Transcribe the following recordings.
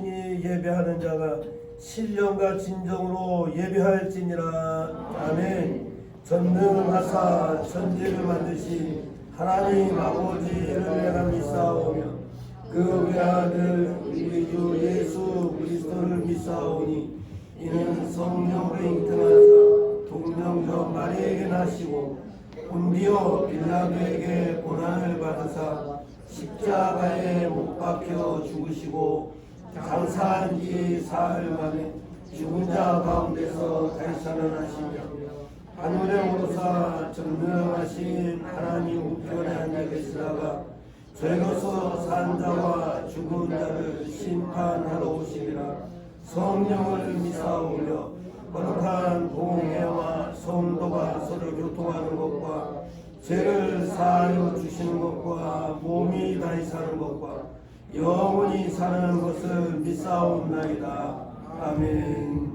친히 예배하는 자가 신령과 진정으로 예배할지니라. 아멘. 전능하사 천지를 만드신 하나님 아버지를 내가 믿사오며 그 외아들 우리 주 예수 그리스도를 믿사오니 이는 성령으로 잉태하사 동정녀 마리에게 나시고 본디오 빌라도에게 고난을 받으사 십자가에 못 박혀 죽으시고 장사한 지 사흘 만에 죽은 자 가운데서 다시 살아나시며 하늘에 오르사 전능하신 하나님 우편에 앉아 계시다가 저희로서 산 자와 죽은 자를 심판하러 오시리라. 성령을 믿사오며 거룩한 공회와 성도가 서로 교통하는 것과 죄를 사하여 주시는 것과 몸이 다시 사는 것과 영원히 사는 것을 믿사옵나이다. 아멘.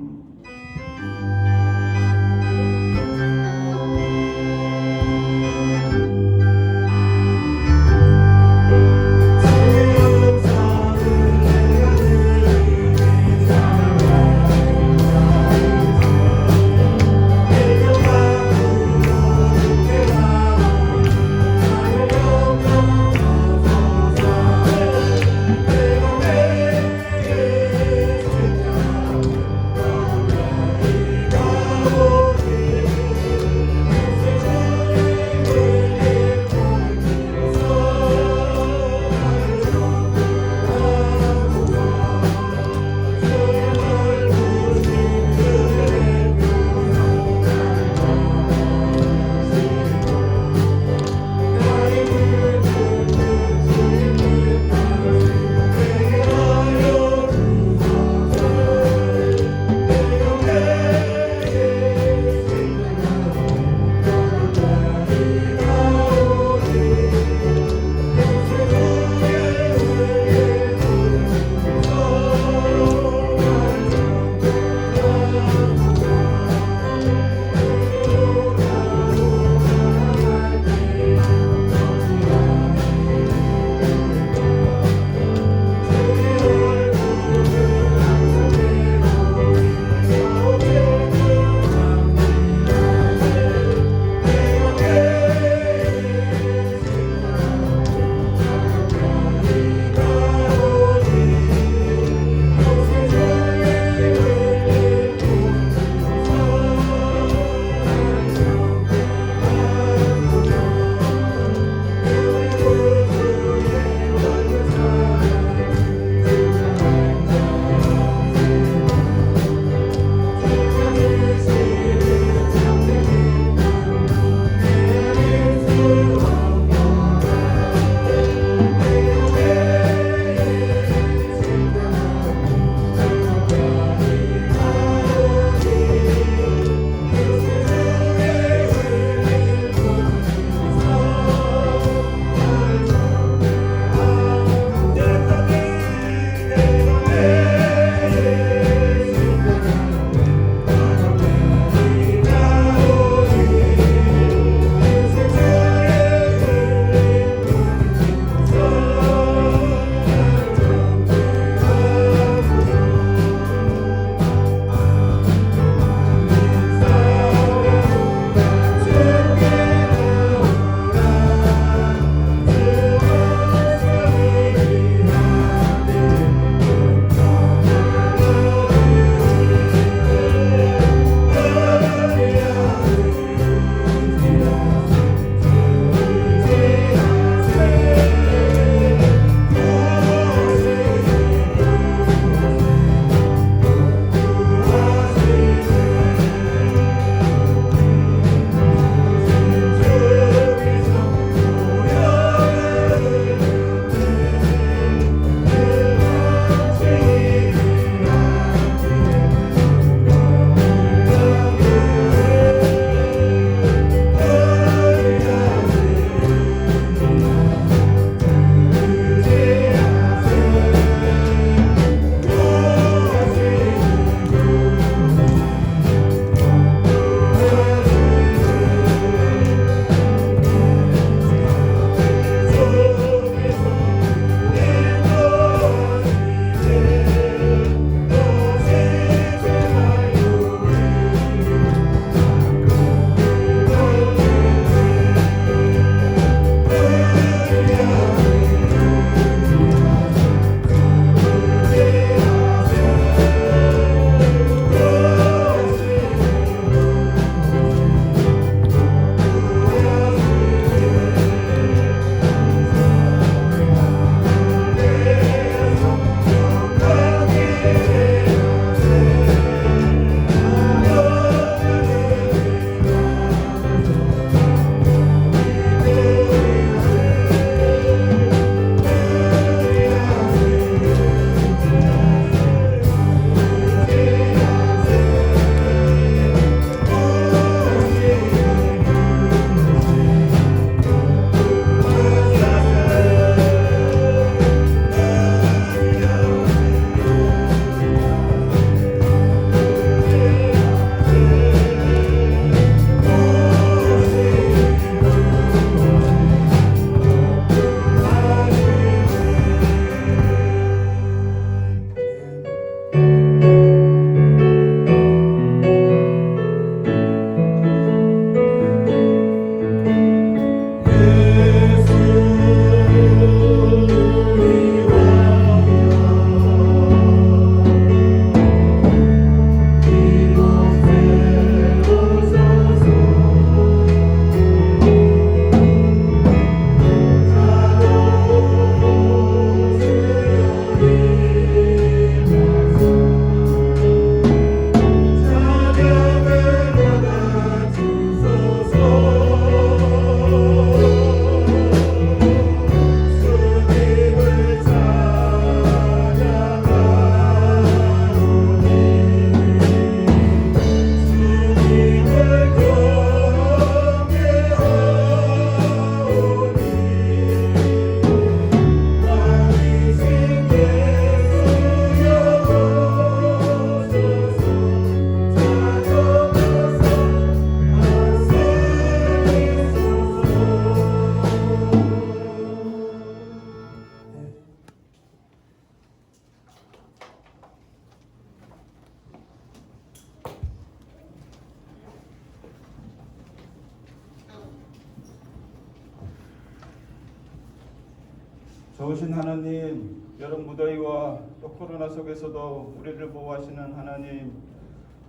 좋으신 하나님, 여름 무더위와 또 코로나 속에서도 우리를 보호하시는 하나님,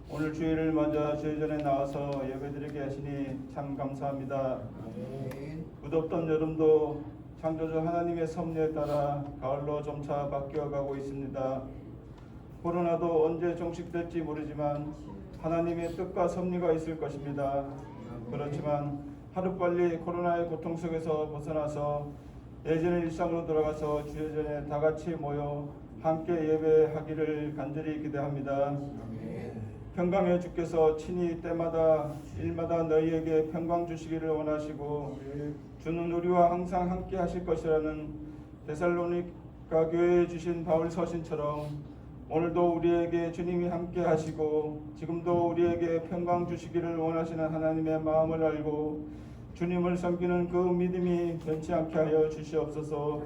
오늘 주일을 맞아 주일 전에 나와서 예배드리게 하시니 참 감사합니다. 무덥던 여름도 창조주 하나님의 섭리에 따라 가을로 점차 바뀌어가고 있습니다. 코로나도 언제 종식될지 모르지만 하나님의 뜻과 섭리가 있을 것입니다. 그렇지만 하루빨리 코로나의 고통 속에서 벗어나서 예전의 일상으로 돌아가서 주일 전에 다 같이 모여 함께 예배하기를 간절히 기대합니다. 평강의 주께서 친히 때마다 일마다 너희에게 평강 주시기를 원하시고 주는 우리와 항상 함께 하실 것이라는 데살로니가 교회에 주신 바울 서신처럼 오늘도 우리에게 주님이 함께 하시고 지금도 우리에게 평강 주시기를 원하시는 하나님의 마음을 알고 주님을 섬기는 그 믿음이 변치 않게 하여 주시옵소서.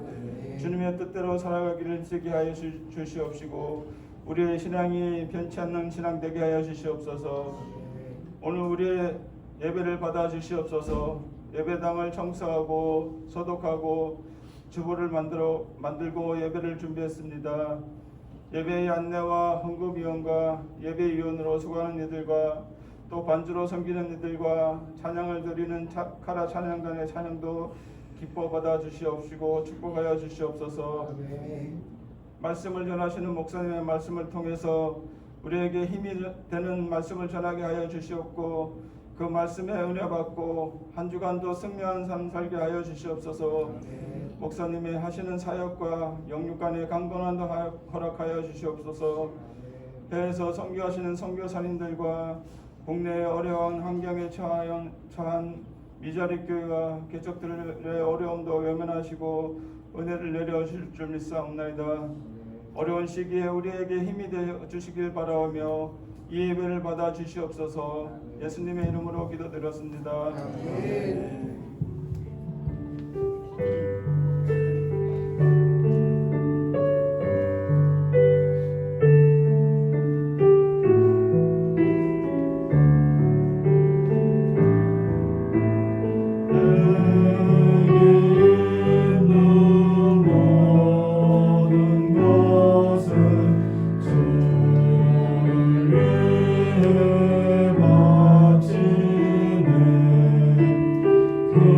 주님의 뜻대로 살아가기를 힘쓰게 하여 주시옵시고 우리의 신앙이 변치 않는 신앙 되게 하여 주시옵소서. 오늘 우리의 예배를 받아 주시옵소서. 예배당을 청소하고 소독하고 주보를 만들고 예배를 준비했습니다. 예배의 안내와 헌금위원과 예배위원으로 수고하는 이들과 또 반주로 섬기는 이들과 찬양을 드리는 카라 찬양단의 찬양도 기뻐 받아 주시옵시고 축복하여 주시옵소서. 말씀을 전하시는 목사님의 말씀을 통해서 우리에게 힘이 되는 말씀을 전하게 하여 주시옵고 그 말씀에 은혜 받고 한 주간도 승리한 삶 살게 하여 주시옵소서. 목사님이 하시는 사역과 영육간의 강건함도 허락하여 주시옵소서. 배에서 선교하시는 선교사님들과 국내의 어려운 환경에 처한 미자립 교회와 개척들의 어려움도 외면하시고 은혜를 내려주실 줄 믿사옵나이다. 어려운 시기에 우리에게 힘이 되어 주시길 바라오며 이 예배를 받아 주시옵소서. 예수님의 이름으로 기도드렸습니다. 아멘. 그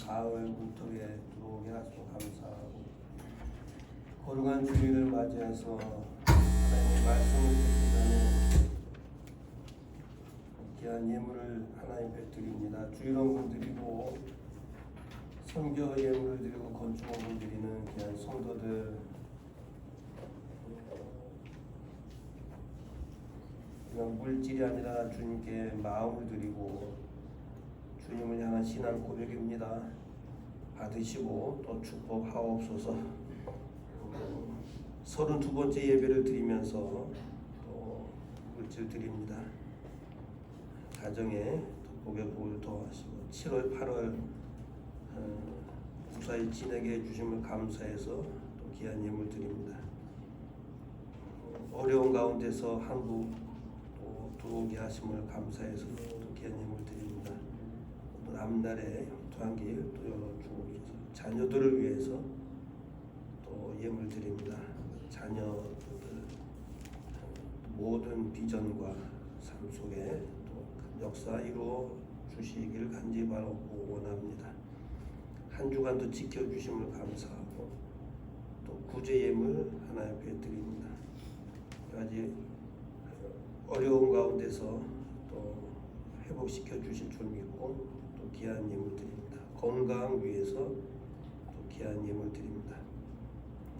사흘 문턱에 들어오게 하시고 감사하고 거룩한 주일을 맞이해서 하나님의 말씀을 듣기 전에 귀한 예물을 하나님께 드립니다. 주일원금 드리고 선교 예물을 드리고 건축원금 드리는 귀한 성도들, 그냥 물질이 아니라 주님께 마음을 드리고 주님을 향한 신앙 고백입니다. 받으시고 또 축복하옵소서. 32번째 예배를 드리면서 또 물질 드립니다. 가정에 복의 복을 더하시고 7월 8월 무사히 지내게 해주심을 감사해서 또 귀한 예물 드립니다. 어려운 가운데서 한국 또 들어오게 하심을 감사해서 또 귀한 예물 드립니다. 오늘 앞날에 형통한 길 또 열어주옵소서. 자녀들을 위해서 또 예물 드립니다. 자녀들 모든 비전과 삶 속에 또 역사 이루어 주시기를 간절히 바라고 원합니다. 한 주간도 지켜주심을 감사하고 또 구제 예물 하나 옆에 드립니다. 아직 어려운 가운데서 또 회복시켜 주실 줄 믿고 또 귀한 예물 드립니다. 건강 위해서 또 귀한 예물 드립니다.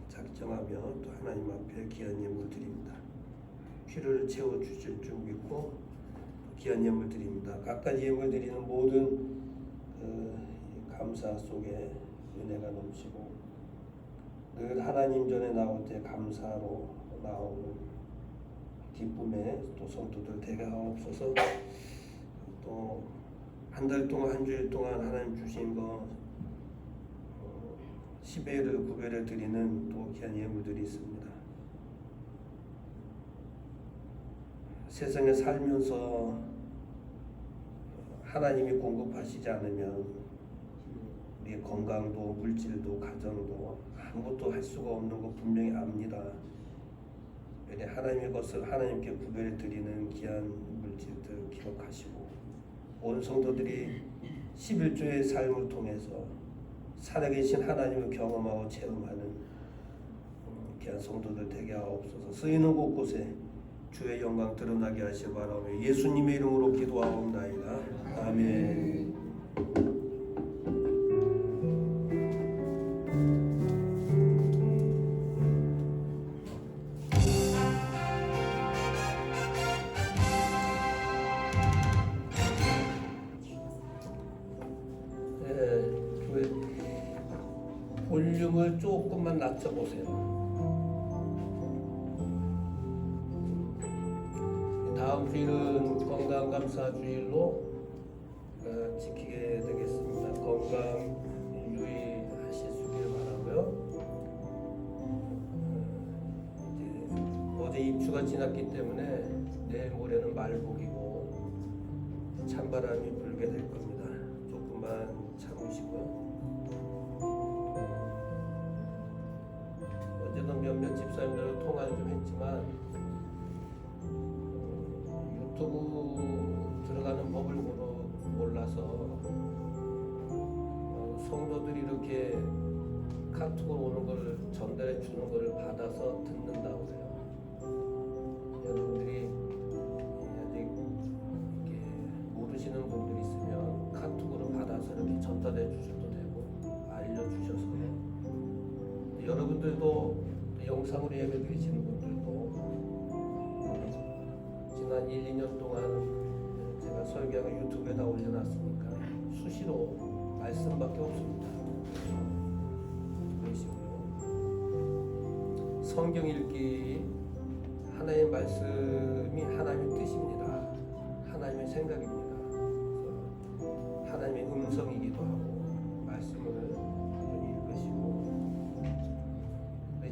작정하며 또 하나님 앞에 귀한 예물 드립니다. 필요를 채워 주실 줄 믿고 귀한 예물 드립니다. 각가지 예물 드리는 모든 감사 속에 은혜가 넘치고 늘 하나님 전에 나올 때 감사로 나오는 기쁨에 또 성도들 되게 하옵소서. 또 한 달 동안 한 주일 동안 하나님 주신 거 10배를 9배를 드리는 또 귀한 예물들이 있습니다. 세상에 살면서 하나님이 공급하시지 않으면 우리의 건강도 물질도 가정도 아무것도 할 수가 없는 거 분명히 압니다. 하나님의 것을 하나님께 구별해 드리는 귀한 물질들 기억하시고 온 성도들이 11조의 삶을 통해서 살아계신 하나님을 경험하고 체험하는 귀한 성도들 되게 하옵소서. 쓰이는 곳곳에 주의 영광 드러나게 하시기 바라며 예수님의 이름으로 기도하옵나이다. 아멘. 볼륨을 조금만 낮춰보세요. 다음 주일은 건강감사 주일로 지키게 되겠습니다. 건강 유의하실 수 있기를 바라고요. 어제 입추가 지났기 때문에 내일 모레는 말복이고 찬바람이 불게 될 겁니다. 조금만 참으시고요. 어제도 몇몇 집사님들과 통화를 좀 했지만 유튜브 들어가는 법을 몰라서 성도들이 이렇게 카톡으로 오는 걸 전달해 주는 걸 받아서 듣는다고 해요. 여러분들이 아직 이렇게 모르시는 분들이 있으면 카톡으로 받아서 이렇게 전달해 주셔도 되고 알려주셔서 여러분들도 영상으로 예배 드리시는 분들도 지난 1, 2년 동안 제가 설교하고 유튜브에다 올려놨으니까 수시로 말씀밖에 없습니다. 그러시고요. 성경 읽기 하나님의 말씀이 하나님의 뜻입니다. 하나님의 생각입니다. 하나님의 음성이기도 하고 말씀을 읽으시고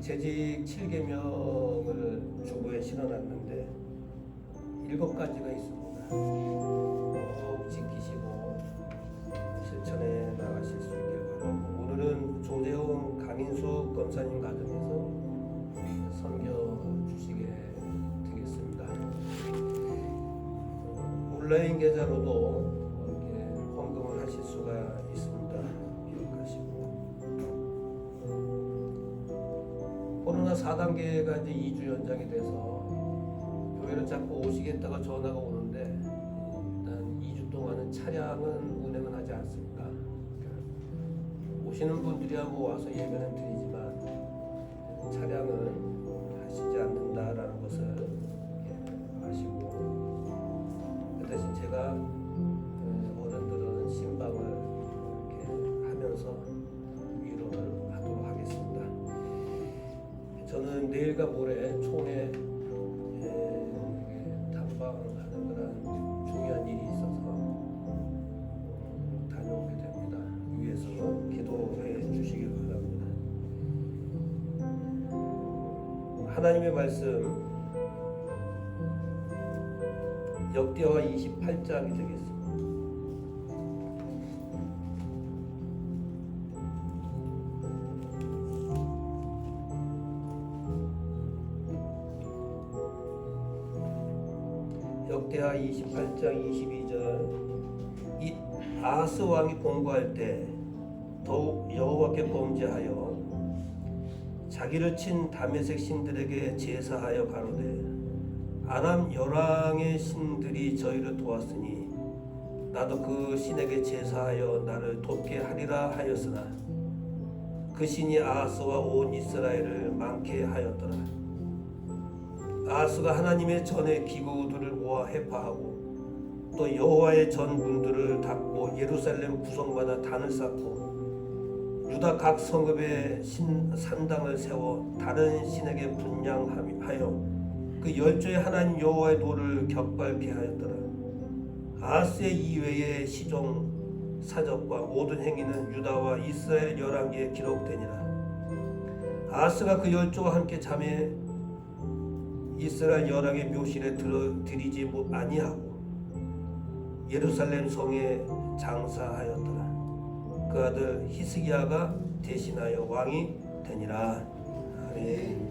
재직 7계명을 주보에 실어놨는데 7가지가 있습니다. 꼭 지키시고 실천해 나가실 수 있길 바라고 오늘은 조재홍 강인숙 권사님 가정에서 섬겨주시게 되겠습니다. 온라인 계좌로도 이렇게 헌금을 하실 수가 있습니다. 코로나 4단계가 이제 2주 연장이 돼서 교회를 자꾸 오시겠다가 전화가 오는데 일단 2주 동안은 차량은 운행은 하지 않습니다. 그러니까 오시는 분들이야 뭐 와서 예배는 드리지만 차량은 하시지 않는다라는 것을 아시고 그 대신 제가 어른들은 신방을 이렇게 하면서 위로를 하도록 하겠습니다. 저는 내일과 모레 총회 탐방하는 그런 중요한 일이 있어서 다녀오게 됩니다. 위에서 기도해 주시길 바랍니다. 하나님의 말씀 역대하 28장이 되겠습니다. 역대하 28장 22절 이 아하스 왕이 공고할 때 더욱 여호와께 범죄하여 자기를 친 다메섹 신들에게 제사하여 가로되 아람 열왕의 신들이 저희를 도왔으니 나도 그 신에게 제사하여 나를 돕게 하리라 하였으나 그 신이 아하스와 온 이스라엘을 많게 하였더라. 아하스가 하나님의 전의 기구들을 모아 해파하고 또 여호와의 전문들을 닫고 예루살렘 구성마다 단을 쌓고 유다 각 성읍에 산당을 세워 다른 신에게 분향하여 그 열조의 하나님 여호와의 도를 격발케 하였더라. 아하스의 이외의 시종 사적과 모든 행위는 유다와 이스라엘 열왕기에 기록되니라. 아하스가 그 열조와 함께 잠에 이스라엘 열왕의 묘실에 들이지 아니하고 예루살렘 성에 장사하였더라. 그 아들 히스기야가 대신하여 왕이 되니라. 아멘.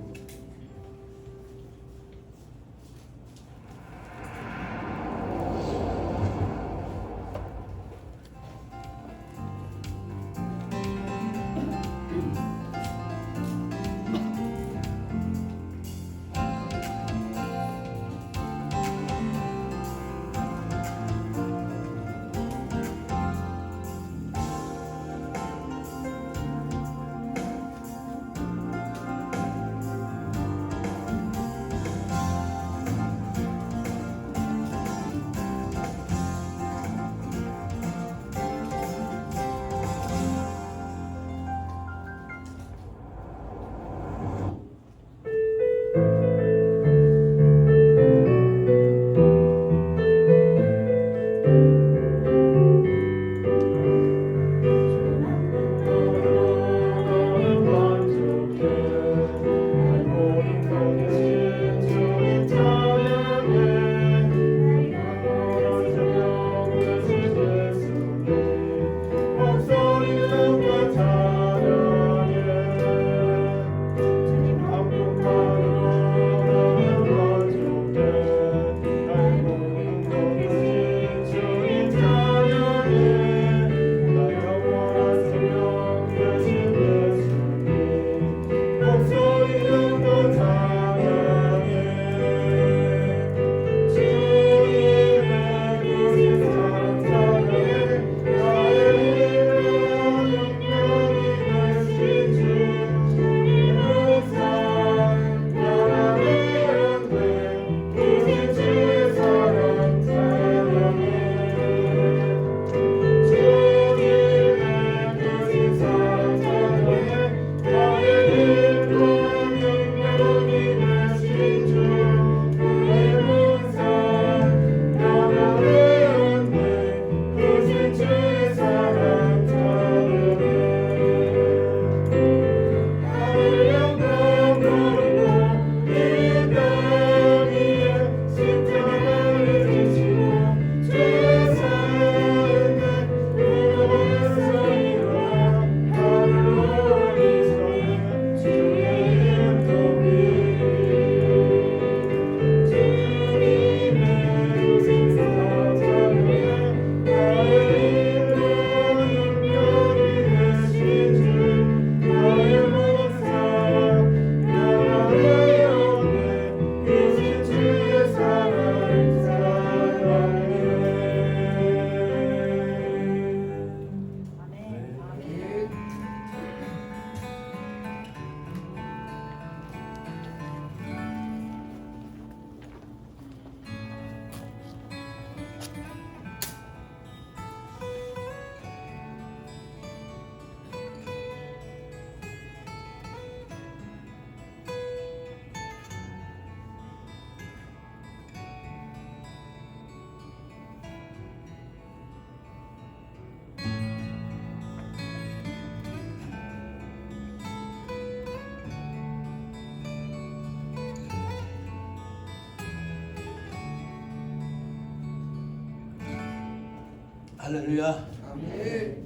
할렐루야. 아멘.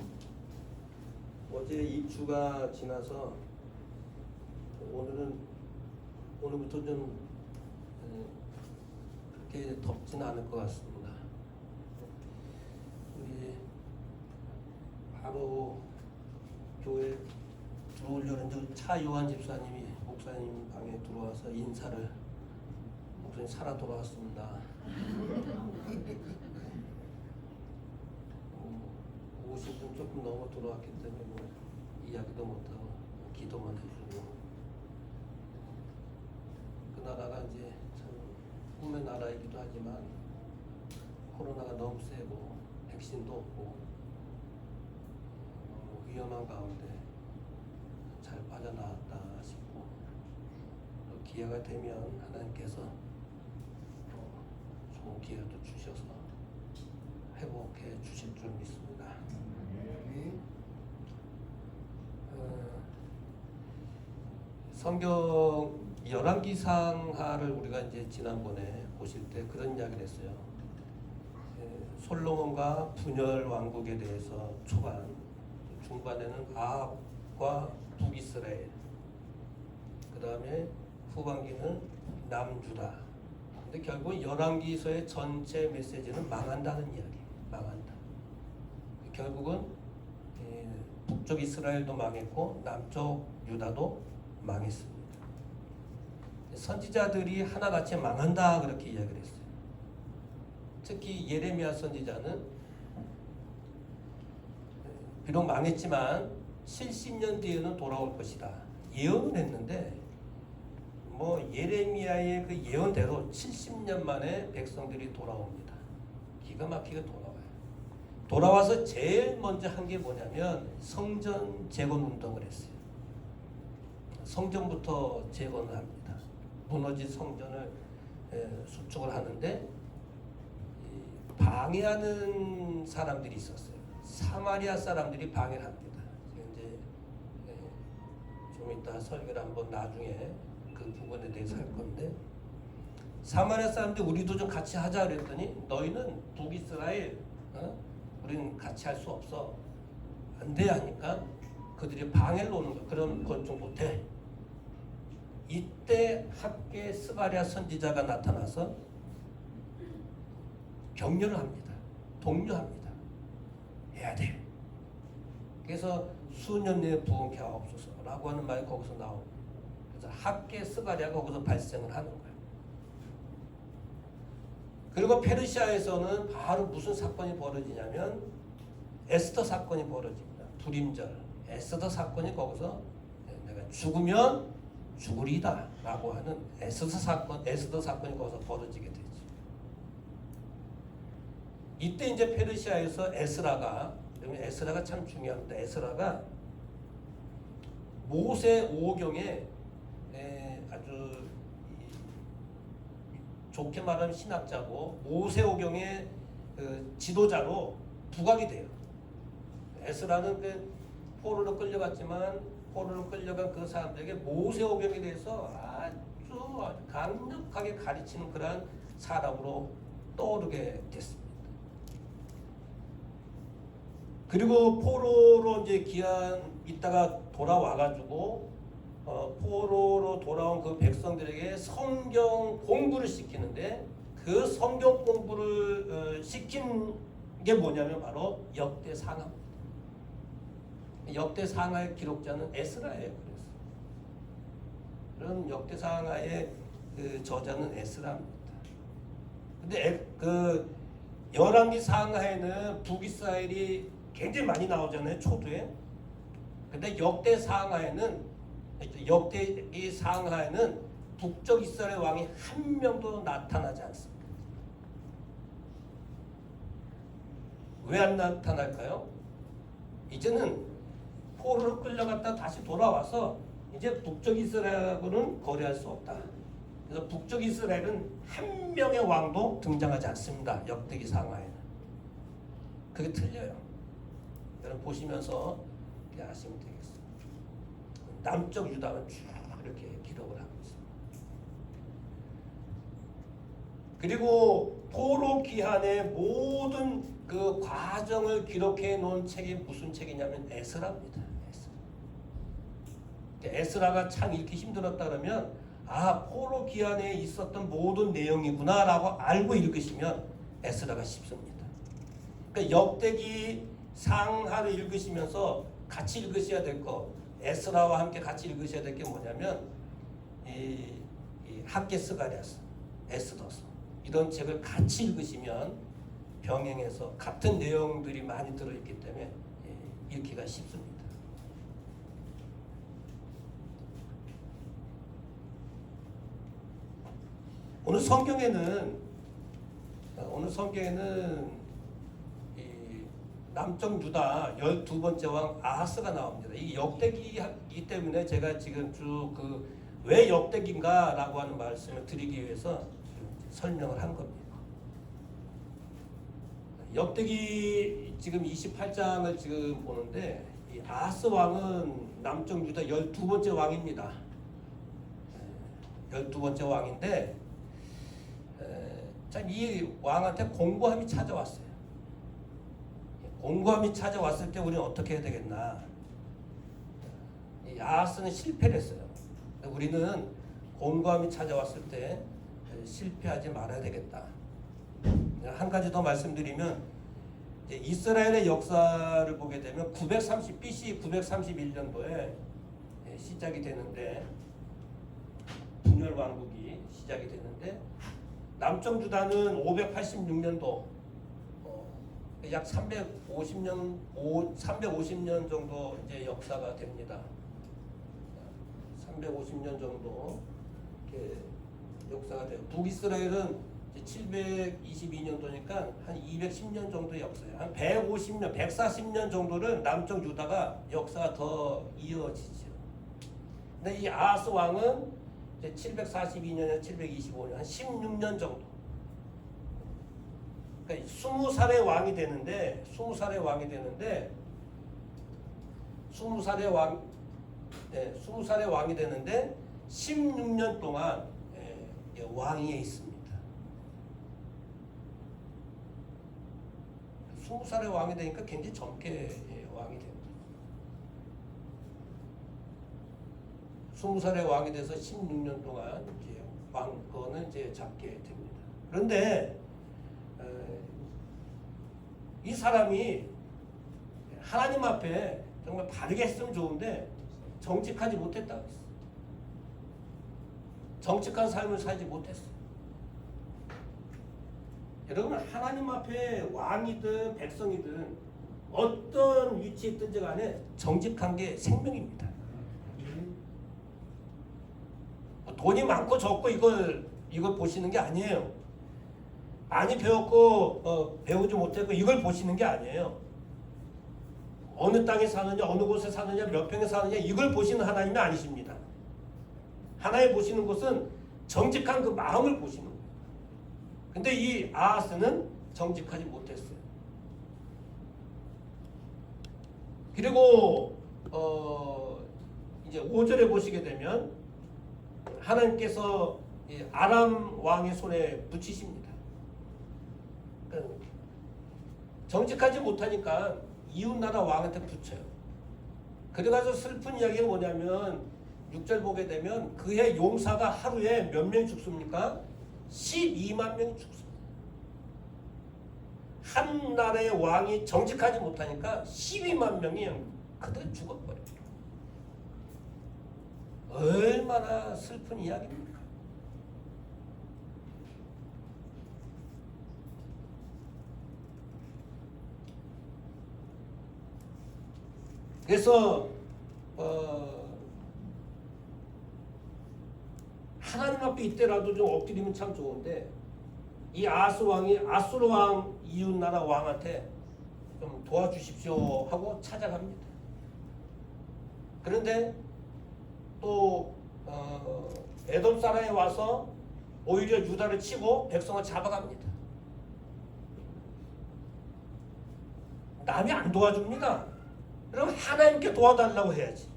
어제 입주가 지나서 오늘부터 좀 그렇게 덥지는 않을 것 같습니다. 우리 바로 교회 들어오려는 저 차요한 집사님이 목사님 방에 들어와서 인사를 목사님 살아 돌아왔습니다. 50분 조금 넘어 들어왔기 때문에 뭐 이야기도 못하고 기도만 해주고 그 나라가 이제 참 꿈의 나라이기도 하지만 코로나가 너무 세고 백신도 없고 위험한 가운데 잘 빠져나왔다 싶고 또 기회가 되면 하나님께서 좋은 기회도 주셔서 회복해 주실 줄 믿습니다. 성경 열왕기상하를 우리가 이제 지난번에 보실 때 그런 이야기를 했어요. 솔로몬과 분열 왕국에 대해서 초반, 중반에는 아합과 북이스라엘, 그 다음에 후반기는 남유다. 근데 결국 열왕기서의 전체 메시지는 망한다는 이야기, 망한다. 결국은 북쪽 이스라엘도 망했고 남쪽 유다도 망했습니다. 선지자들이 하나같이 망한다 그렇게 이야기를 했어요. 특히 예레미야 선지자는 비록 망했지만 70년 뒤에는 돌아올 것이다 예언을 했는데 뭐 예레미야의 그 예언대로 70년 만에 백성들이 돌아옵니다. 기가 막히게 돌아와서 제일 먼저 한 게 뭐냐면 성전 재건 운동을 했어요. 성전부터 재건을 합니다. 무너진 성전을 수축을 하는데 방해하는 사람들이 있었어요. 사마리아 사람들이 방해를 합니다. 이제 좀 이따 설교를 한번 나중에 그 부분에 대해서 할 건데 사마리아 사람들이 우리도 좀 같이 하자 그랬더니 너희는 북이스라엘 우리는 같이 할 수 없어. 안 돼 하니까 그들이 방해를 오는 거야. 그럼 그건 좀 못해. 이때 학계 스가랴 선지자가 나타나서 격려를 합니다. 독려합니다. 해야 돼. 그래서 수년 내에 부흥케 하옵소서라고 하는 말이 거기서 나오고 그래서 학계 스가랴가 거기서 발생을 하는 거예요. 그리고 페르시아에서는 바로 무슨 사건이 벌어지냐면 에스더 사건이 벌어집니다. 불임절 에스더 사건이 거기서 내가 죽으면 죽으리다 라고 하는 에스더 사건이 거기서 벌어지게 되죠. 이때 이제 페르시아에서 에스라가 참 중요합니다. 에스라가 모세 5경에 아주 좋게 말하면 신학자고 모세 5경의 그 지도자로 부각이 돼요. 에스라는 그 포로로 끌려갔지만 포로로 끌려간 그 사람들에게 모세 5경에 대해서 아주 강력하게 가르치는 그런 사람으로 떠오르게 됐습니다. 그리고 포로로 이제 기한 있다가 돌아와가지고 포로로 돌아온 그 백성들에게 성경 공부를 시키는데 그 성경 공부를 시킨 게 뭐냐면 바로 역대상하입니다. 역대상하의 기록자는 에스라예요. 그런 역대상하의 그 저자는 에스라입니다. 근데 그 열왕기 상하에는 북이스라엘이 굉장히 많이 나오잖아요. 초두에. 근데 역대기 상하에는 북쪽 이스라엘 왕이 한 명도 나타나지 않습니다. 왜 안 나타날까요? 이제는 포로로 끌려갔다 다시 돌아와서 이제 북쪽 이스라엘하고는 거래할 수 없다. 그래서 북쪽 이스라엘은 한 명의 왕도 등장하지 않습니다. 역대기 상하에는. 그게 틀려요. 여러분 보시면서 이렇게 아시면 되겠습니다. 남쪽 유다는 쭉 이렇게 기록을 하고 있습니다. 그리고 포로 기한의 모든 그 과정을 기록해 놓은 책이 무슨 책이냐면 에스라입니다. 에스라가 참 읽기 힘들었다 그러면 포로 기한에 있었던 모든 내용이구나라고 알고 읽으시면 에스라가 쉽습니다. 그러니까 역대기 상하를 읽으시면서 같이 읽으셔야 될 거, 에스라와 함께 같이 읽으셔야 될 게 뭐냐면 이 학개스가랴서, 에스더서 이런 책을 같이 읽으시면 병행해서 같은 내용들이 많이 들어있기 때문에 읽기가 쉽습니다. 오늘 성경에는 이 남쪽 유다 12번째 왕 아하스가 나옵니다. 이 역대기이기 때문에 제가 지금 쭉 왜 역대기인가라고 하는 말씀을 드리기 위해서 설명을 한 겁니다. 역대기 지금 28장을 지금 보는데 이 아하스 왕은 남쪽 유다 12번째 왕입니다. 12번째 왕인데 참 이 왕한테 공고함이 찾아왔어요. 공고함이 찾아왔을 때 우리는 어떻게 해야 되겠나? 이 아하스는 실패를 했어요. 우리는 공고함이 찾아왔을 때 실패하지 말아야 되겠다. 한 가지 더 말씀드리면 이스라엘의 역사를 보게 되면 BC 931년도에 시작이 되는데 분열 왕국이 시작이 되는데 남쪽 유다는 586년도 약 350년 정도 이제 역사가 됩니다. 350년 정도 이렇게 역사가 돼요. 북이스라엘은 722년도니까 한 210년 정도 역사예요. 한 150년, 140년 정도는 남쪽 유다가 역사가 더 이어지죠. 근데 이 아하스 왕은 742년에서 725년, 한 16년 정도. 그러니까 20살의 왕이 되는데 20살의 왕이 되는데 16년 동안 왕위에 있습니다. 20살의 왕이 되니까 굉장히 젊게 왕이 됩니다. 20살의 왕이 돼서 16년 동안 이제 왕권을 이제 잡게 됩니다. 그런데 이 사람이 하나님 앞에 정말 바르게 했으면 좋은데 정직하지 못했다고 했어요. 정직한 삶을 살지 못했어요. 여러분, 하나님 앞에 왕이든 백성이든 어떤 위치에 있든지 간에 정직한 게 생명입니다. 돈이 많고 적고 이걸 보시는 게 아니에요. 많이 배웠고 배우지 못했고 이걸 보시는 게 아니에요. 어느 땅에 사느냐, 어느 곳에 사느냐, 몇 평에 사느냐 이걸 보시는 하나님이 아니십니다. 하나님 보시는 것은 정직한 그 마음을 보시는 거예요. 근데 이 아하스는 정직하지 못했어요. 그리고 이제 5절에 보시게 되면 하나님께서 아람 왕의 손에 붙이십니다. 그러니까 정직하지 못하니까 이웃나라 왕한테 붙여요. 그래가지고 슬픈 이야기가 뭐냐면 6절 보게 되면 그의 용사가 하루에 몇 명이 죽습니까? 12만 명이 죽습니다. 한 나라의 왕이 정직하지 못하니까 12만 명이 그대로 죽어버려요. 얼마나 슬픈 이야기입니까? 그래서 하나님 앞에 이때라도 좀 엎드리면 참 좋은데 이 아하스 왕이 아수르 왕 이웃나라 왕한테 좀 도와주십시오 하고 찾아갑니다. 그런데 또 에돔 사람이 와서 오히려 유다를 치고 백성을 잡아갑니다. 남이 안 도와줍니다. 그럼 하나님께 도와달라고 해야지.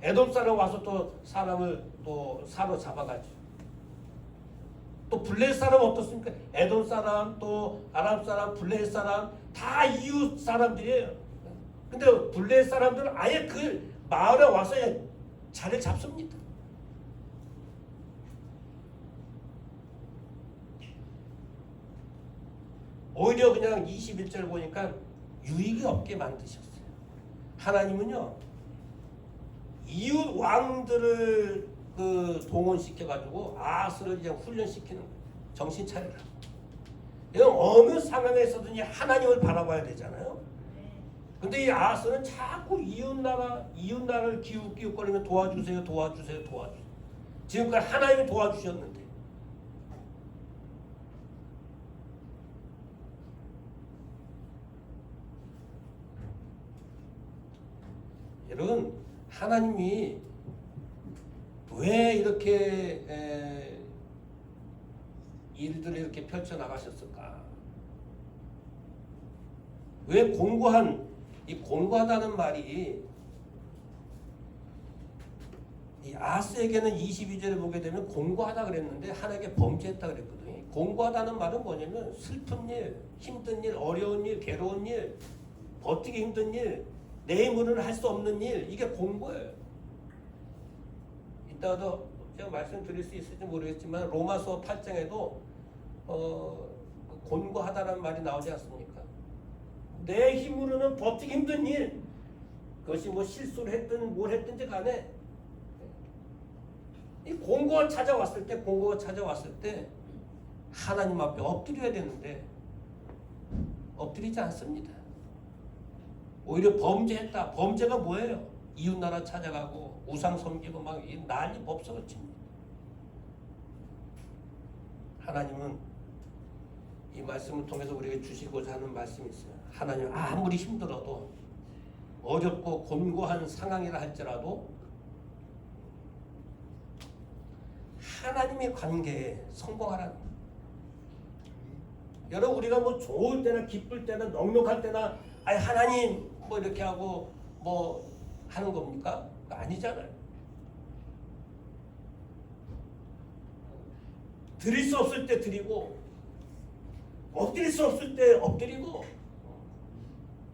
에돔 사람 와서 또 사람을 또 사로잡아가죠. 또 블레셋 사람 어떻습니까? 에돔 사람, 또 아람 사람, 블레셋 사람 다 이웃 사람들이에요. 근데 블레셋 사람들은 아예 그 마을에 와서 자리를 잡습니다. 오히려 그냥 21절 보니까 유익이 없게 만드셨어요. 하나님은요, 이웃 왕들을 그 동원시켜가지고 아스를 그냥 훈련시키는 거예요. 정신 차리라. 이건 어느 상황에서든지 하나님을 바라봐야 되잖아요. 근데 이 아스는 자꾸 이웃나라를 기웃기웃거리면 도와주세요. 지금까지 하나님이 도와주셨는데. 여러분, 하나님이 왜 이렇게 일들을 이렇게 펼쳐나가셨을까? 왜 공고하다는 말이 이 아스에게는 22절에 보게 되면 공고하다 그랬는데 하나님께 범죄했다 그랬거든요. 공고하다는 말은 뭐냐면 슬픈 일, 힘든 일, 어려운 일, 괴로운 일, 버티기 힘든 일, 내 힘으로는 할 수 없는 일, 이게 공고예요. 이따가도 제가 말씀드릴 수 있을지 모르겠지만 로마서 8장에도 곤고하다는 말이 나오지 않습니까? 내 힘으로는 버티기 힘든 일, 그것이 뭐 실수를 했든 뭘 했든지 간에 이 공고가 찾아왔을 때 하나님 앞에 엎드려야 되는데 엎드리지 않습니다. 오히려 범죄했다. 범죄가 뭐예요? 이웃나라 찾아가고 우상 섬기고 막 난리 법석을 칩니다. 하나님은 이 말씀을 통해서 우리에게 주시고자 하는 말씀이 있어요. 하나님 아무리 힘들어도 어렵고 곤고한 상황이라 할지라도 하나님의 관계에 성공하라는 거예요. 여러분, 우리가 뭐 좋을 때나 기쁠 때나 넉넉할 때나 하나님 뭐 이렇게 하고 뭐 하는 겁니까? 아니잖아요. 드릴 수 없을 때 드리고 엎드릴 수 없을 때 엎드리고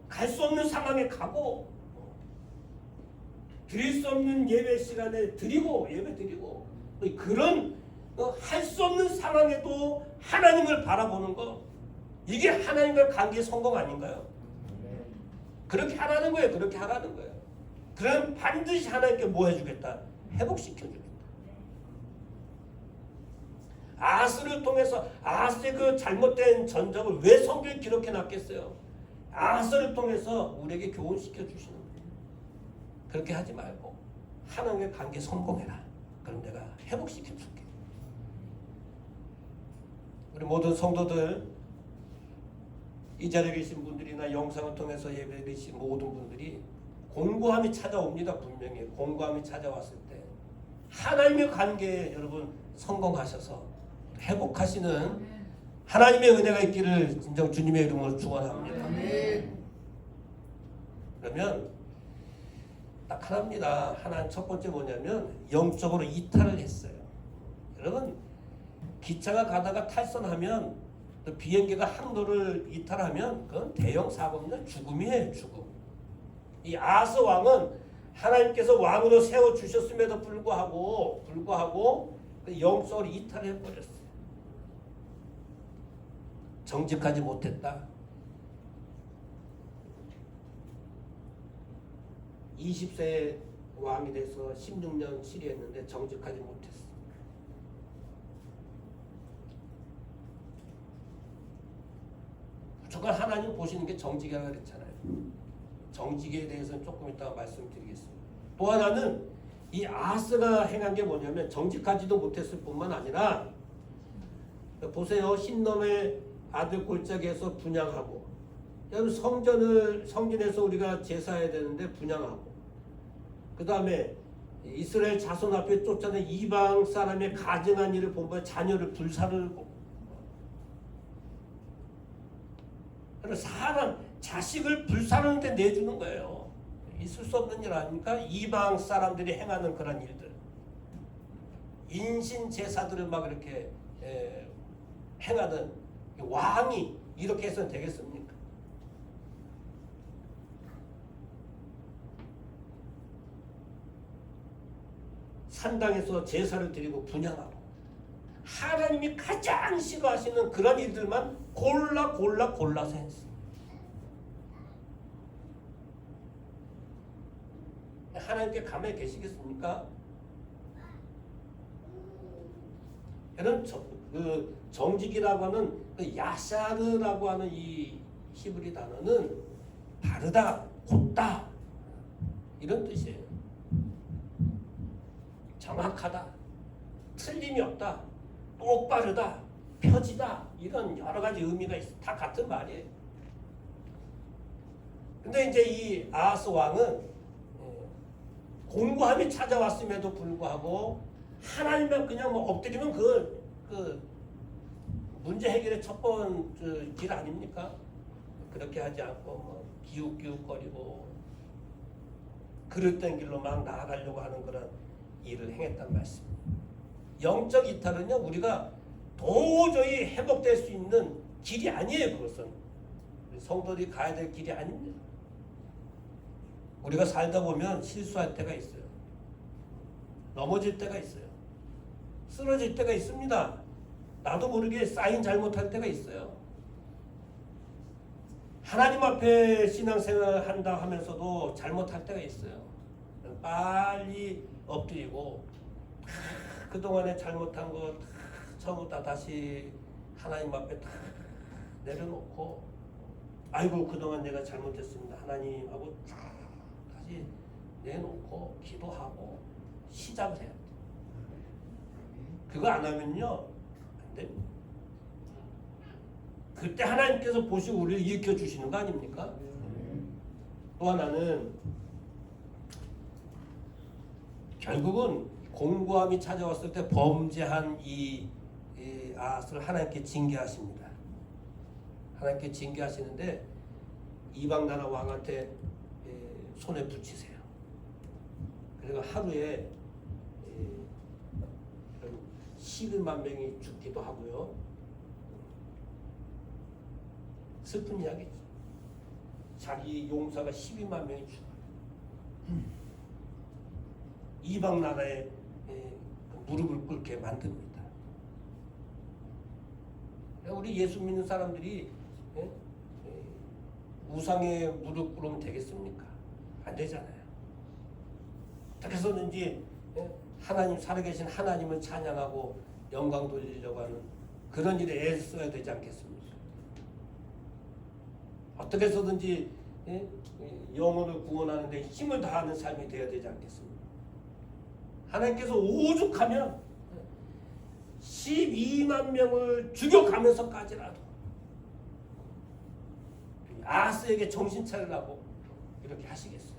갈 수 없는 상황에 가고 드릴 수 없는 예배 시간에 드리고 예배 드리고 그런 할 수 없는 상황에도 하나님을 바라보는 거, 이게 하나님과 관계의 성공 아닌가요? 그렇게 하라는 거예요. 그럼 반드시 하나님께 뭐 해주겠다? 회복시켜주겠다. 아스를 통해서 아스의 그 잘못된 전적을 왜 성경에 기록해 놨겠어요? 아스를 통해서 우리에게 교훈시켜 주시는 거예요. 그렇게 하지 말고 하나님의 관계 성공해라. 그럼 내가 회복시켜 줄게. 우리 모든 성도들, 이 자리에 계신 분들이나 영상을 통해서 예배 드리신 모든 분들이 공고함이 찾아옵니다. 분명히 공고함이 찾아왔을 때 하나님의 관계에 여러분 성공하셔서 회복하시는 하나님의 은혜가 있기를 진정 주님의 이름으로 축원합니다. 그러면 딱 하나입니다. 하나는 첫 번째 뭐냐면 영적으로 이탈을 했어요. 여러분, 기차가 가다가 탈선하면 또 비행기가 항로를 이탈하면 그건 대형 사고입니다. 죽음이에요. 죽음. 이 아스 왕은 하나님께서 왕으로 세워주셨음에도 불구하고 영적으로 이탈을 해버렸어요. 정직하지 못했다. 20세에 왕이 돼서 16년 치리했는데 정직하지 못했어. 무조건 하나님 보시는 게 정직이라고 그랬잖아요. 정직에 대해서는 조금 이따가 말씀드리겠습니다. 또 하나는 이 아스가 행한 게 뭐냐면 정직하지도 못했을 뿐만 아니라, 보세요. 흰놈의 아들 골짜기에서 분향하고, 여러분 성전에서 우리가 제사해야 되는데 분향하고, 그 다음에 이스라엘 자손 앞에 쫓아낸 이방 사람의 가증한 일을 본받아 자녀를 불살르고, 사람 자식을 불사르는데 내주는 거예요. 있을 수 없는 일 아닙니까? 이방 사람들이 행하는 그런 일들, 인신 제사들을 막 이렇게 행하던 왕이 이렇게 해서는 되겠습니까? 산당에서 제사를 드리고 분향하고 하나님이 가장 싫어하시는 그런 일들만 골라서 했어요. 하나님께 가만히 계시겠습니까? 이런 정직이라고 하는 그 야샤르라고 하는 이 히브리 단어는 바르다, 곧다 이런 뜻이에요. 정확하다, 틀림이 없다, 똑바르다, 펴지다 이런 여러 가지 의미가 있어. 다 같은 말이에요. 근데 이제 이 아하스 왕은 공고함이 찾아왔음에도 불구하고 하나님만 그냥 뭐 엎드리면 그 문제 해결의 첫 번째 길 아닙니까? 그렇게 하지 않고 뭐 기웃기웃거리고 그릇된 길로 막 나아가려고 하는 그런 일을 행했단 말씀입니다. 영적 이탈은요 우리가 도저히 회복될 수 있는 길이 아니에요. 그것은 성도들이 가야 될 길이 아닙니다. 우리가 살다 보면 실수할 때가 있어요. 넘어질 때가 있어요. 쓰러질 때가 있습니다. 나도 모르게 사인 잘못할 때가 있어요. 하나님 앞에 신앙생활 한다 하면서도 잘못할 때가 있어요. 빨리 엎드리고 그동안에 잘못한 거 처음부터 다시 하나님 앞에 다 내려놓고 아이고 그동안 내가 잘못했습니다. 하나님 하고 다시 내놓고 기도하고 시작을 해야 돼. 그거 안 하면요 안 됩니다. 그때 하나님께서 보시고 우리를 일으켜 주시는 거 아닙니까? 또 하나는 결국은 공고함이 찾아왔을 때 범죄한 이 아하스를 하나님께 징계하십니다. 하나님께 징계하시는데 이방 나라 왕한테 손에 붙이세요. 그리고 하루에 11만 명이 죽기도 하고요. 슬픈 이야기죠. 자기 용사가 12만 명이 죽어요. 이방 나라에 무릎을 꿇게 만듭니다. 우리 예수 믿는 사람들이 우상에 무릎 꿇으면 되겠습니까? 안 되잖아요. 어떻게 해서든지 하나님 살아계신 하나님을 찬양하고 영광 돌리려고 하는 그런 일에 애를 써야 되지 않겠습니까? 어떻게 해서든지 영혼을 구원하는 데 힘을 다하는 삶이 되어야 되지 않겠습니까? 하나님께서 오죽하면 12만 명을 죽여가면서까지라도 아하스에게 정신 차리라고 이렇게 하시겠어요.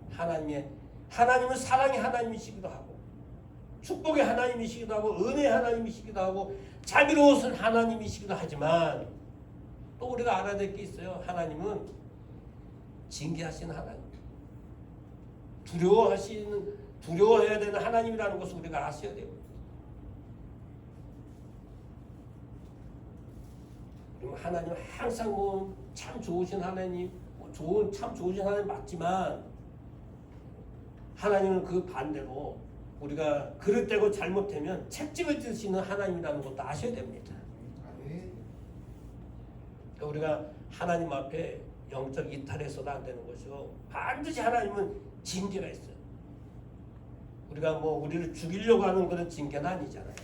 하나님은 사랑의 하나님이시기도 하고 축복의 하나님이시기도 하고 은혜의 하나님이시기도 하고 자비로우신 하나님이시기도 하지만 또 우리가 알아야 될 게 있어요. 하나님은 징계하시는 하나님, 두려워해야 되는 하나님이라는 것을 우리가 아셔야 돼요. 그리고 하나님은 항상 참 좋으신 하나님, 참 좋으신 하나님 맞지만 하나님은 그 반대로 우리가 그릇되고 잘못되면 책찍을 지시는 하나님이라는 것도 아셔야 됩니다. 그러니까 우리가 하나님 앞에 영적 이탈해서도 안 되는 것이고 반드시 하나님은 징계가 있어요. 우리가 우리를 죽이려고 하는 그런 징계는 아니잖아요.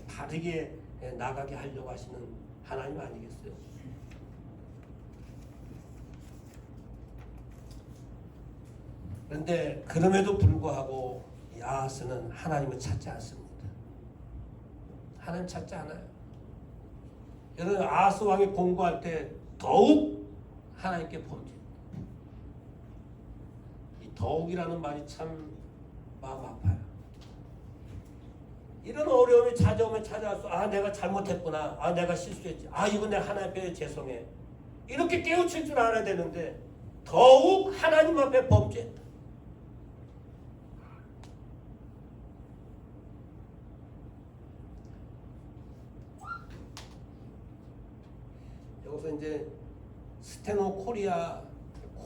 바르게 나가게 하려고 하시는 하나님 아니겠어요? 그런데 그럼에도 불구하고 아하스는 하나님을 찾지 않습니다. 하나님 찾지 않아요. 여러분 아하스 왕이 공부할 때 더욱 하나님께 범죄. 이 더욱이라는 말이 참 마음 아파요. 이런 어려움이 찾아오면 찾아와서 내가 잘못했구나. 내가 실수했지. 이건 내가 하나님 앞에 죄송해. 이렇게 깨우칠 줄 알아야 되는데 더욱 하나님 앞에 범죄했다. 이제 스테노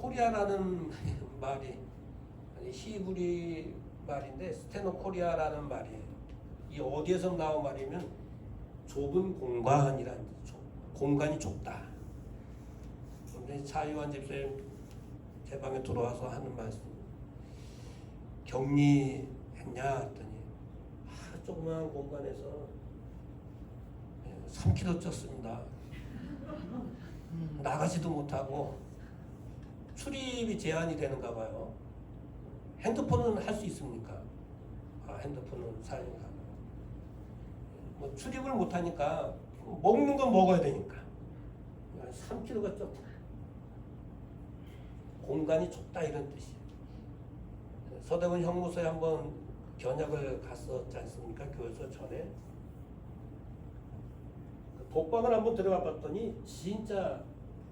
코리아라는 말이 히브리 말인데 스테노 코리아라는 말이 이 어디에서 나온 말이면 좁은 공간이란 뜻이죠. 공간이 좁다. 근데 차유한 집사님 제 방에 들어와서 하는 말씀, 격리했냐 했더니 조그마한 공간에서 3kg 쪘습니다. 나가지도 못하고 출입이 제한이 되는가 봐요. 핸드폰은 할 수 있습니까? 핸드폰은 사용이 가능하고. 뭐 출입을 못하니까 먹는 건 먹어야 되니까 3kg가 쪘다. 공간이 좁다 이런 뜻이에요. 서대문 형무소에 한번 견학을 갔었지 않습니까? 교회에서 전에 독방을 한번 들어가 봤더니 진짜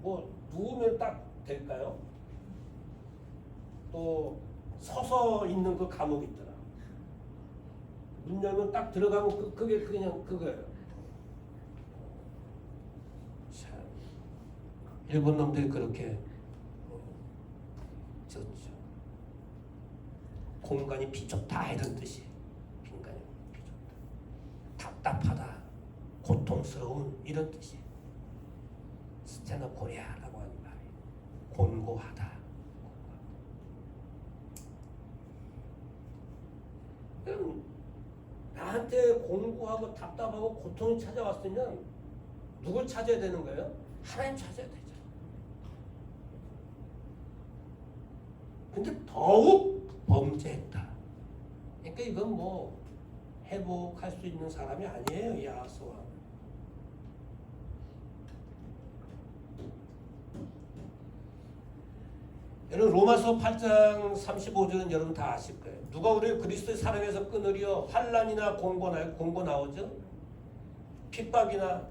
뭐 누우면 딱 될까요? 또 서서 있는 그 감옥이 있더라. 문 열면 딱 들어가면 그게 그냥 그거예요. 참 일본 놈들이 그렇게 졌죠. 공간이 비좁다 이런 뜻이. 공간이 비좁다. 답답하다. 고통스러운 이런 뜻이. 스테노 코리아라고 하는 말이 곤고하다. 나한테 공고하고 답답하고 고통이 찾아왔으면 누굴 찾아야 되는 거예요? 하나님 찾아야 되죠. 근데 더욱 범죄했다. 그러니까 이건 뭐 회복할 수 있는 사람이 아니에요. 이 아하스왕. 여러분 로마서 8장 35절은 여러분 다 아실 거예요. 누가 우리를 그리스도의 사랑에서 끊으려 환난이나 공고 나오죠. 핍박이나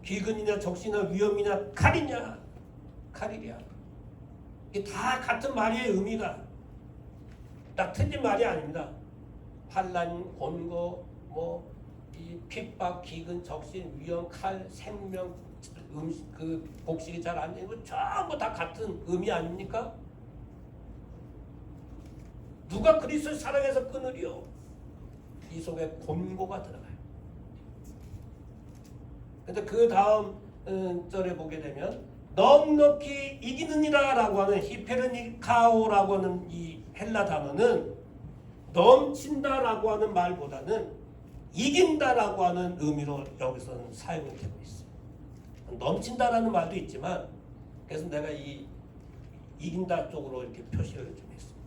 기근이나 적시나 위험이나 칼이냐 칼이랴. 이게 다 같은 말이에요. 의미가 딱 틀린 말이 아닙니다. 환난, 곤고, 이 핍박, 기근, 적신, 위험, 칼, 생명, 그 복식이 잘 안 되고 전부 다 같은 의미 아닙니까? 누가 그리스도의 사랑에서 끊으리요? 이 속에 곤고가 들어가요. 근데 그 다음 절에 보게 되면 넉넉히 이기느니라라고 하는 히페르니카오라고 하는 이 헬라 단어는 넘친다라고 하는 말보다는 이긴다라고 하는 의미로 여기서는 사용이 되고 있어요. 넘친다라는 말도 있지만 그래서 내가 이 이긴다 쪽으로 이렇게 표시를 좀 했습니다.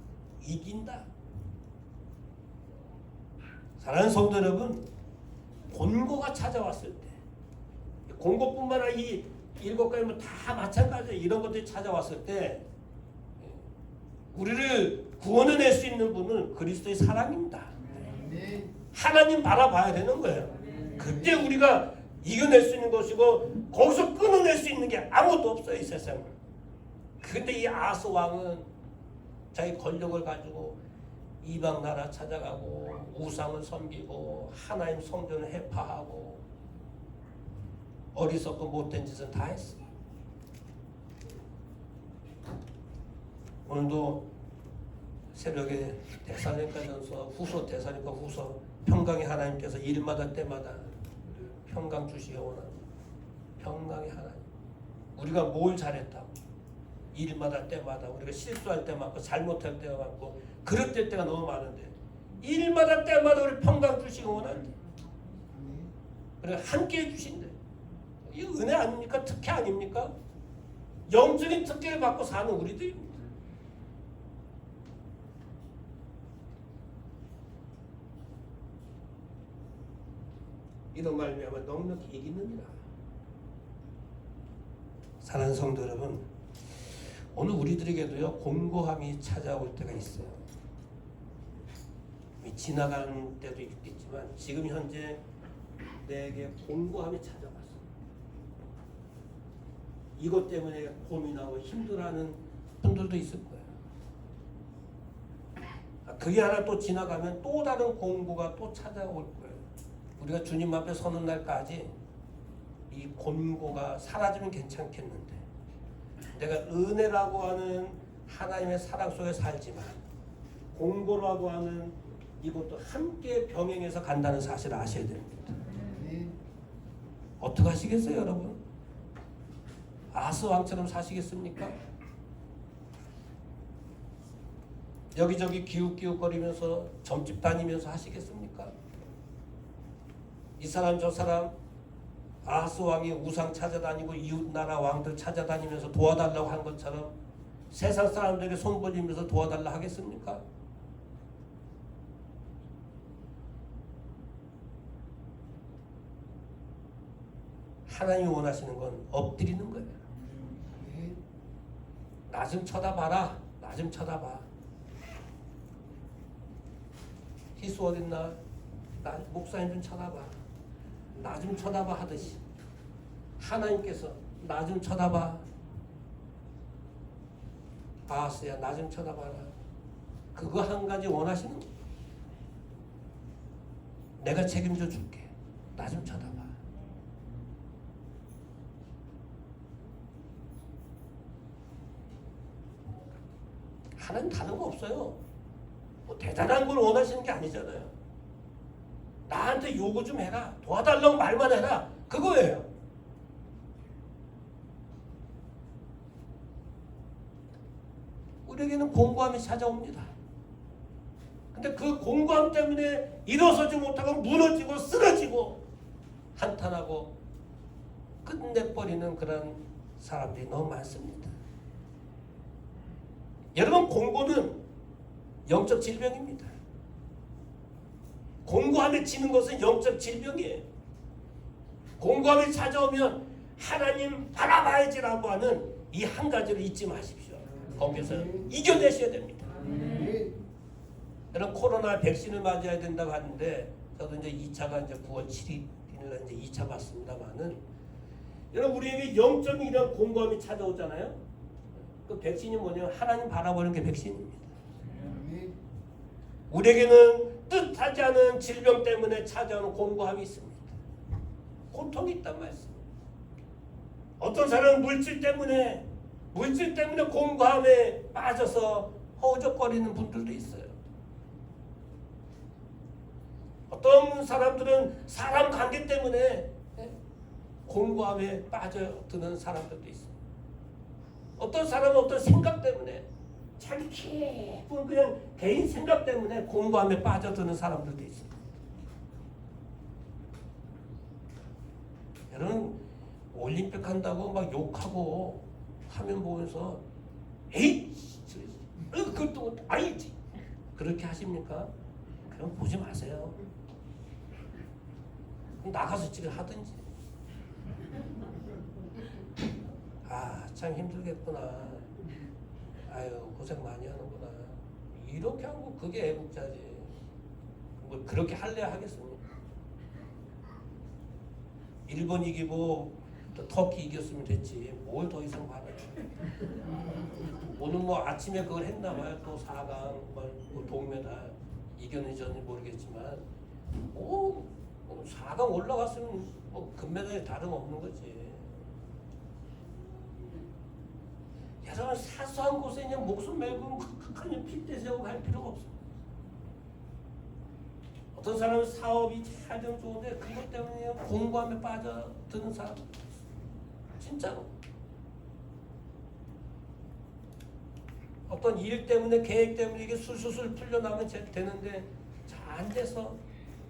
이긴다. 사랑하는 성도 여러분, 곤고가 찾아왔을 때 곤고뿐만 아니라 이 7가지 다 마찬가지예요. 이런 것들이 찾아왔을 때 우리를 구원해낼 수 있는 분은 그리스도의 사랑입니다. 하나님 바라봐야 되는 거예요. 그때 우리가 이겨낼 수 있는 것이고 거기서 끊어낼 수 있는 게 아무것도 없어요. 이 세상에. 근데 이 아하스 왕은 자기 권력을 가지고 이방 나라 찾아가고 우상을 섬기고 하나님 성전을 해파하고 어리석고 못된 짓은 다 했어요. 오늘도 새벽에 데살로니가전서 후서 평강의 하나님께서 일마다 때마다 평강 주시기 원합니다. 평강의 하나님. 우리가 뭘 잘했다고 일마다 때마다 우리가 실수할 때 많고 잘못할 때가 많고 그릇될 때가 너무 많은데 일마다 때마다 우리 평강 주시기 원한대. 그래 함께 해주신대. 이 은혜 아닙니까? 특혜 아닙니까? 영적인 특혜를 받고 사는 우리들입니다. 이런 말미암아 넉넉히 이기느니라. 사랑하는 성도 여러분, 오늘 우리들에게도요 곤고함이 찾아올 때가 있어요. 지나간 때도 있겠지만 지금 현재 내게 곤고함이 찾아왔어. 이것 때문에 고민하고 힘들어하는 분들도 있을 거예요. 그게 하나 또 지나가면 또 다른 공고가 또 찾아올 거예요. 우리가 주님 앞에 서는 날까지 이 이 곤고가 사라지면 괜찮겠는데 내가 은혜라고 하는 하나님의 사랑 속에 살지만 공고라고 하는 이것도 함께 병행해서 간다는 사실을 아셔야 됩니다. 어떻게 하시겠어요, 여러분? 아스 왕처럼 사시겠습니까? 여기저기 기웃기웃거리면서 점집 다니면서 하시겠습니까? 이 사람 저 사람 아스 왕이 우상 찾아다니고 이웃나라 왕들 찾아다니면서 도와달라고 한 것처럼 세상 사람들에게 손 벌리면서 도와달라 하겠습니까? 하나님이 원하시는 건 엎드리는 거예요. 나 좀 쳐다봐라. 나 좀 쳐다봐. 희수 어딨나? 나 목사님 좀 쳐다봐. 나 좀 쳐다봐 하듯이 하나님께서 나 좀 쳐다봐. 아스야 나 좀 쳐다봐라. 그거 한 가지 원하시는 거예요. 내가 책임져 줄게. 나 좀 쳐다봐. 하나님 다른 거 없어요. 뭐 대단한 걸 원하시는 게 아니잖아요. 나한테 요구 좀 해라. 도와달라고 말만 해라. 그거예요. 우리에게는 공고함이 찾아옵니다. 근데 그 공고함 때문에 일어서지 못하고 무너지고 쓰러지고 한탄하고 끝내버리는 그런 사람들이 너무 많습니다. 여러분 공고는 영적 질병입니다. 공고함에 지는 것은 영적 질병이에요. 공고함이 찾아오면 하나님 바라봐야지라고 하는 이 한 가지를 잊지 마십시오. 거기서 이겨내셔야 됩니다. 여러분 코로나 백신을 맞아야 된다고 하는데 저도 이제 2차가 이제 9월 7일날 이제 2차 맞습니다만은 여러분 우리에게 영적인 이런 공고함이 찾아오잖아요. 그 백신이 뭐냐면 하나님 바라보는 게 백신입니다. 우리에게는 뜻하지 않은 질병 때문에 찾아오는 공고함이 있습니다. 고통이 있단 말씀입니다. 어떤 사람은 물질 때문에 공고함에 빠져서 허우적거리는 분들도 있어요. 어떤 사람들은 사람 관계 때문에 공고함에 빠져드는 사람들도 있어요. 어떤 사람은 어떤 생각 때문에 자기 깊은 그냥 개인 생각 때문에 공고함에 빠져드는 사람들도 있어요. 여러분 올림픽 한다고 막 욕하고 화면 보면서 에이 그것도 아니지 그렇게 하십니까? 그럼 보지 마세요. 나가서 집에 하든지. 아, 참 힘들겠구나. 아유, 고생 많이 하는구나. 이렇게 하고 그게 애국자지. 뭐 그렇게 할래 하겠습니까? 일본 이기고 또 터키 이겼으면 됐지. 뭘 더 이상 바라요. 오늘 뭐 아침에 그걸 했나 봐요. 또 4강, 뭐 동메달 이겼는지 모르겠지만 오, 4강 올라갔으면 뭐 금메달이 다름없는 거지. 여러분 사소한 곳에 그냥 목숨 메고 그냥 핏대 세우고 갈 필요가 없어. 어떤 사람은 사업이 잘 되면 좋은데 그것 때문에 공부함에 빠져드는 사람 진짜로. 어떤 일 때문에 계획 때문에 이게 술술술 풀려나면 되는데 잘 안 돼서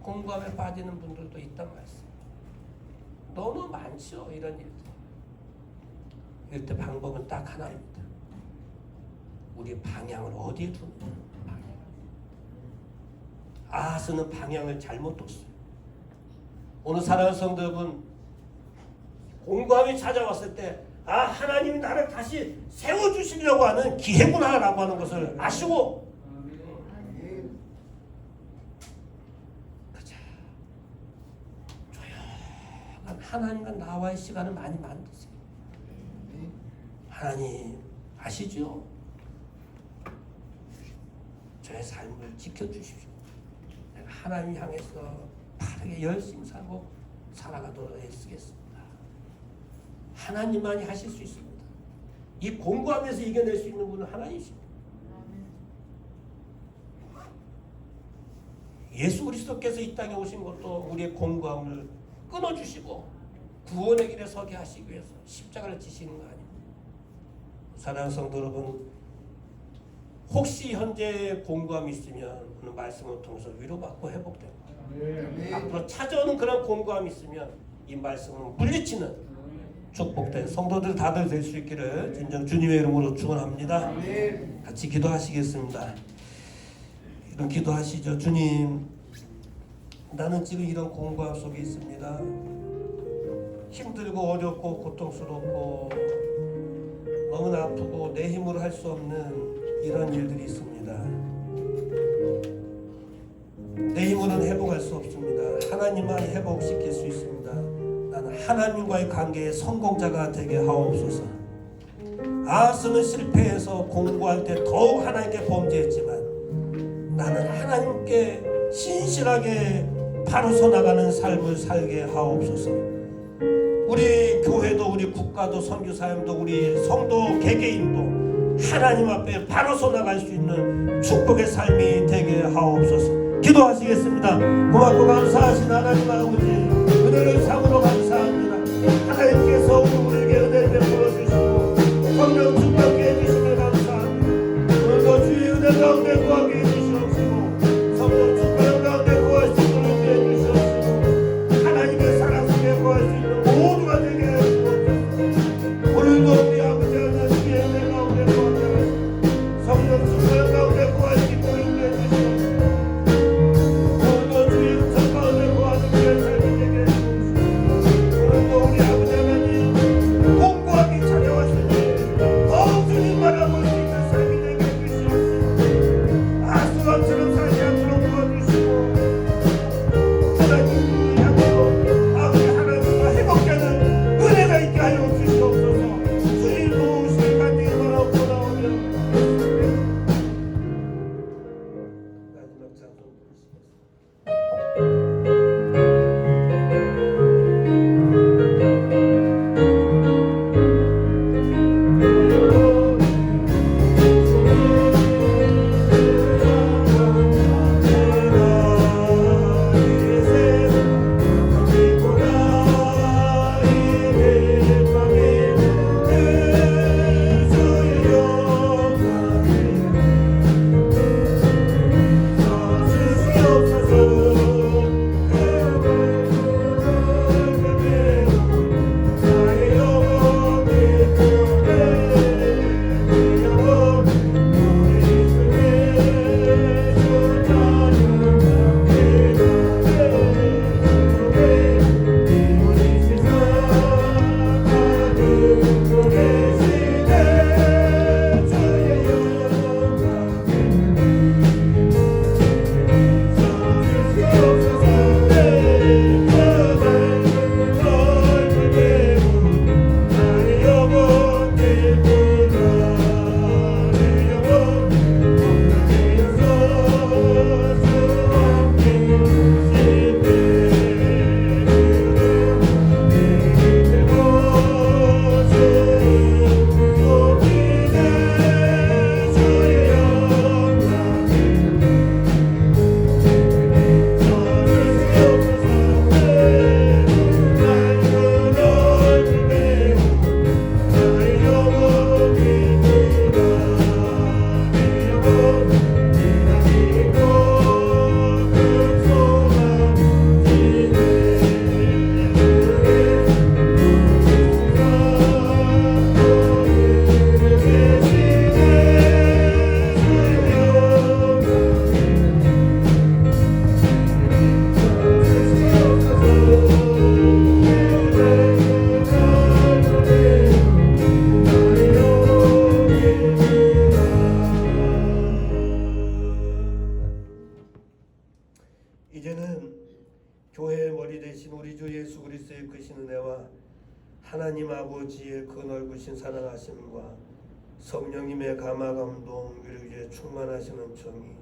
공부함에 빠지는 분들도 있단 말씀. 너무 많죠 이런 일들. 이럴 때 방법은 딱 하나입니다. 우리 방향을 어디에 두느냐. 아하스는 방향을 잘못 뒀어요. 오늘 사랑하는 성도 여러분, 공고함이 찾아왔을 때 아 하나님이 나를 다시 세워주시려고 하는 기회구나라고 하는 것을 아시고 그자 조용한 하나님과 나와의 시간을 많이 만드세요. 하나님 아시죠? 저의 삶을 지켜주십시오. 하나님 향해서 바르게 열심히 살고 살아가도록 애쓰겠습니다. 하나님만이 하실 수 있습니다. 이 공부하면서 이겨낼 수 있는 분은 하나님이십니다. 예수 그리스도께서 이 땅에 오신 것도 우리의 공고함을 끊어주시고 구원의 길에 서게 하시기 위해서 십자가를 지시는 거 아닙니다. 사랑하는 성도 여러분, 혹시 현재 공고함이 있으면 오늘 말씀을 통해서 위로받고 회복되고 앞으로 찾아오는 그런 공고함이 있으면 이 말씀을 물리치는 축복된 성도들 다들 될 수 있기를 진정 주님의 이름으로 축원합니다. 같이 기도하시겠습니다. 이런 기도하시죠. 주님, 나는 지금 이런 공고함 속에 있습니다. 힘들고 어렵고 고통스럽고 너무나 아프고 내 힘으로 할 수 없는 이런 일들이 있습니다. 내 힘으로는 회복할 수 없습니다. 하나님만 회복시킬 수 있습니다. 나는 하나님과의 관계의 성공자가 되게 하옵소서. 아하스는 실패해서 공부할 때 더욱 하나님께 범죄했지만 나는 하나님께 신실하게 바로 서나가는 삶을 살게 하옵소서. 우리 교회도 우리 국가도 선교사님도 우리 성도 개개인도 하나님 앞에 바로 서나갈 수 있는 축복의 삶이 되게 하옵소서. 기도하시겠습니다. 고맙고 감사하신 하나님 아버지, 은혜를 상으로 감사합니다. 하나님께서 우리에게 은혜를 베풀어 주시고 성령 충만케 해주심을 감사합니다. 오늘도 주의 은혜 가운데 구하게 해주시옵시고 성령 충만 가운데 구할 수 있도록 해주시옵시고 하나님의 사랑 속에 구할 수 있는 모두가 되게 해주옵소서. 오늘도 우리 아버지 하나님 주의 은혜 가운데 구하게 성령 충만 가운데 구할 수 있도록 해주시옵시고 오늘도 주의 은총 가운데 구하는 그의 삶이 되게 해주옵시고 오늘도 우리 아버지 하나님 공고함이 찾아왔으니 더욱 주님 바라볼 수 있는 삶이 되게 해주시옵시고 아수감처럼 살지 않도록 도와주시고 하나님을 향하여 아버지 하나님과 회복되는 은혜가 있게 하여 주시옵소서. 주님 도우시길 간절히 바라옵고 나오며 마지막 찬송 부르시겠습니다. 이제는 교회의 머리 되신 우리 주 예수 그리스도의 크신 은혜와 하나님 아버지의 그 넓으신 사랑하심과 성령님의 감화 감동 위로에 충만하시는 정이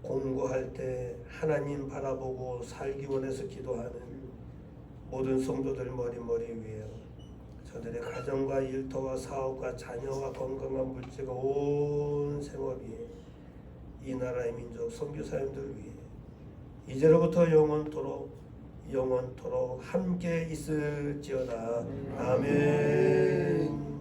공고할 때 하나님 바라보고 살기 원해서 기도하는 모든 성도들 머리 위에 저들의 가정과 일터와 사업과 자녀와 건강한 물질과 온 생업이 이 나라의 민족 선교사님들 위해 이제로부터 영원토록 함께 있을지어다. 아멘.